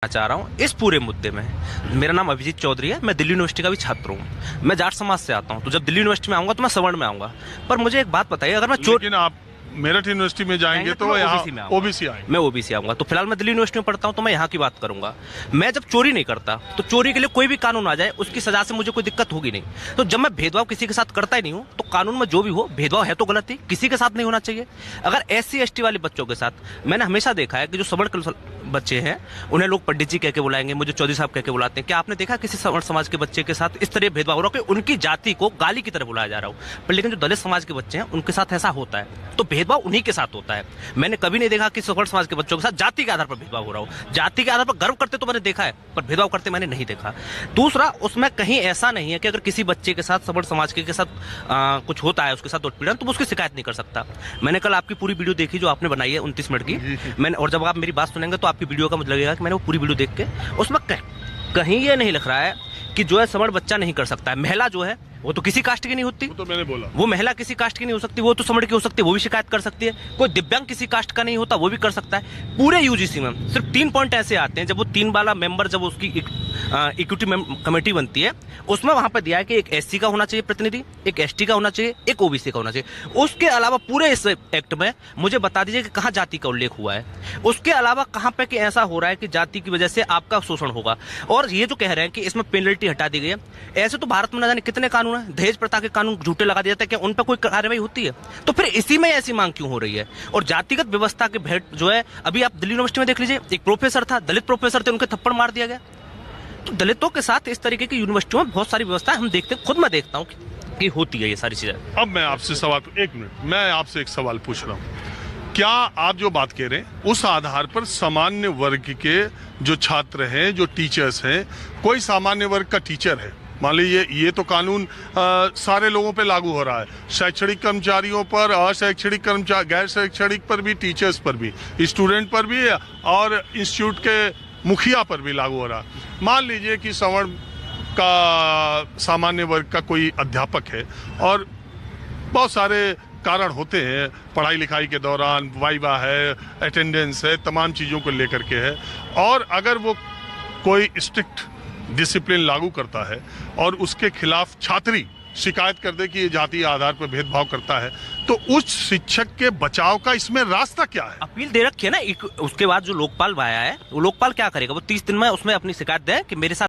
चाह रहा हूँ इस पूरे मुद्दे में। मेरा नाम अभिजीत चौधरी है, मैं दिल्ली यूनिवर्सिटी का भी छात्र हूँ। मैं जाट समाज से आता हूँ, तो जब दिल्ली यूनिवर्सिटी में आऊंगा तो मैं सवर्ण में आऊंगा। पर मुझे एक बात बताइए, अगर मैं लेकिन आप मेरठ यूनिवर्सिटी में जाएंगे तो यहाँ ओबीसी आएंगे। मैं ओबीसी आऊंगा। तो फिलहाल मैं दिल्ली यूनिवर्सिटी में पढ़ता हूँ, तो मैं यहाँ की बात करूंगा। मैं जब चोरी नहीं करता तो चोरी के लिए कोई भी कानून आ जाए उसकी सजा से मुझे कोई दिक्कत होगी नहीं। तो जब मैं भेदभाव किसी के साथ करता ही नहीं हूँ, तो कानून में जो भी हो भेदभाव है तो गलत ही, किसी के साथ नहीं होना चाहिए। अगर SC ST वाले बच्चों के साथ मैंने हमेशा देखा है कि जो सवर्ण बच्चे हैं उन्हें लोग पंडित जी कह के बुलाएंगे, मुझे चौधरी साहब कह के बुलाते हैं। क्या आपने देखा किसी सवर्ण समाज के बच्चे के साथ इस तरह भेदभाव हो रहा है कि उनकी जाति को गाली की तरह बुलाया जा रहा हो? पर लेकिन जो दलित समाज के बच्चे हैं उनके साथ ऐसा होता है, तो भेदभाव उन्हीं के साथ होता है। मैंने कभी नहीं देखा कि सवर्ण समाज के बच्चों के साथ जाति के आधार पर भेदभाव हो रहा हो। जाति के आधार पर गर्व करते तो मैंने देखा है, पर भेदभाव करते मैंने नहीं देखा। दूसरा, उसमें कहीं ऐसा नहीं है कि अगर किसी बच्चे के साथ सवर्ण समाज के साथ कुछ होता है, उसके साथ उत्पीड़न, तो उसकी शिकायत नहीं कर सकता। मैंने कल आपकी पूरी वीडियो देखी जो आपने बनाई है 29 मिनट की। मैंने, और जब आप मेरी बात सुनेंगे तो आपकी वीडियो का मुझे लगेगा कि मैंने वो पूरी वीडियो देख के, उसमें कहीं ये नहीं लिख रहा है कि जो है सवर्ण बच्चा नहीं कर सकता है। महिला जो है वो तो किसी कास्ट की नहीं होती, वो तो मैंने बोला, वो महिला किसी कास्ट की नहीं हो सकती, वो तो सवर्ण की हो सकती है, वो भी शिकायत कर सकती है। कोई दिव्यांग किसी कास्ट का नहीं होता, वो भी कर सकता है। पूरे यूजीसी में सिर्फ 3 पॉइंट ऐसे आते हैं, जब वो 3 वाला मेंबर, जब उसकी इक्विटी कमेटी बनती है, उसमें वहां पर दिया है कि एक SC का होना चाहिए प्रतिनिधि, एक ST का होना चाहिए, एक OBC का होना चाहिए। उसके अलावा पूरे इस एक्ट में मुझे बता दीजिए कि कहाँ जाति का उल्लेख हुआ है। उसके अलावा कहाँ पे कि ऐसा हो रहा है कि जाति की वजह से आपका शोषण होगा। और ये जो कह रहे हैं कि इसमें पेनल्टी हटा दी गई है, ऐसे तो भारत में न जाने कितने कानून है। दहेज प्रथा के कानून झूठे लगा दिया जाता है, क्या उन पर कोई कार्रवाई होती है? तो फिर इसी में ऐसी मांग क्यों हो रही है? और जातिगत व्यवस्था के भेंट जो है, अभी आप दिल्ली यूनिवर्सिटी में देख लीजिए, एक प्रोफेसर था, दलित प्रोफेसर थे, उनके थप्पड़ मार दिया गया। तो दलितों के साथ इस तरीके की यूनिवर्सिटियों में बहुत सारी व्यवस्था हम देखते, खुद मैं देखता हूँ कि होती है ये सारी चीजें। अब मैं आपसे सवाल, एक मिनट, मैं आपसे एक सवाल पूछ रहा हूँ। क्या आप जो बात कह रहे हैं उस आधार पर सामान्य वर्ग के जो छात्र हैं, जो टीचर्स हैं, कोई सामान्य वर्ग का टीचर है, मान लीजिए ये तो कानून सारे लोगों पे लागू हो रहा है, शैक्षणिक कर्मचारियों पर, अशैक्षणिक कर्मचारी, गैर शैक्षणिक पर भी, टीचर्स पर भी, स्टूडेंट पर भी, और इंस्टीट्यूट के मुखिया पर भी लागू हो रहा है। मान लीजिए कि सवर्ण का सामान्य वर्ग का कोई अध्यापक है और बहुत सारे कारण होते हैं, पढ़ाई लिखाई के दौरान वाइवा है, अटेंडेंस है, तमाम चीज़ों को लेकर के है, और अगर वो कोई स्ट्रिक्ट डिसिप्लिन लागू करता है और उसके खिलाफ छात्री शिकायत कर दे कि ये जातीय आधार पर भेदभाव करता है, तो उस शिक्षक के बचाव का इसमें रास्ता क्या है? अपील दे रखी है ना। उसके बाद जो लोकपाल आया है, वो लोकपाल क्या करेगा? वो 30 दिन में उसमें अपनी शिकायत दे कि मेरे साथ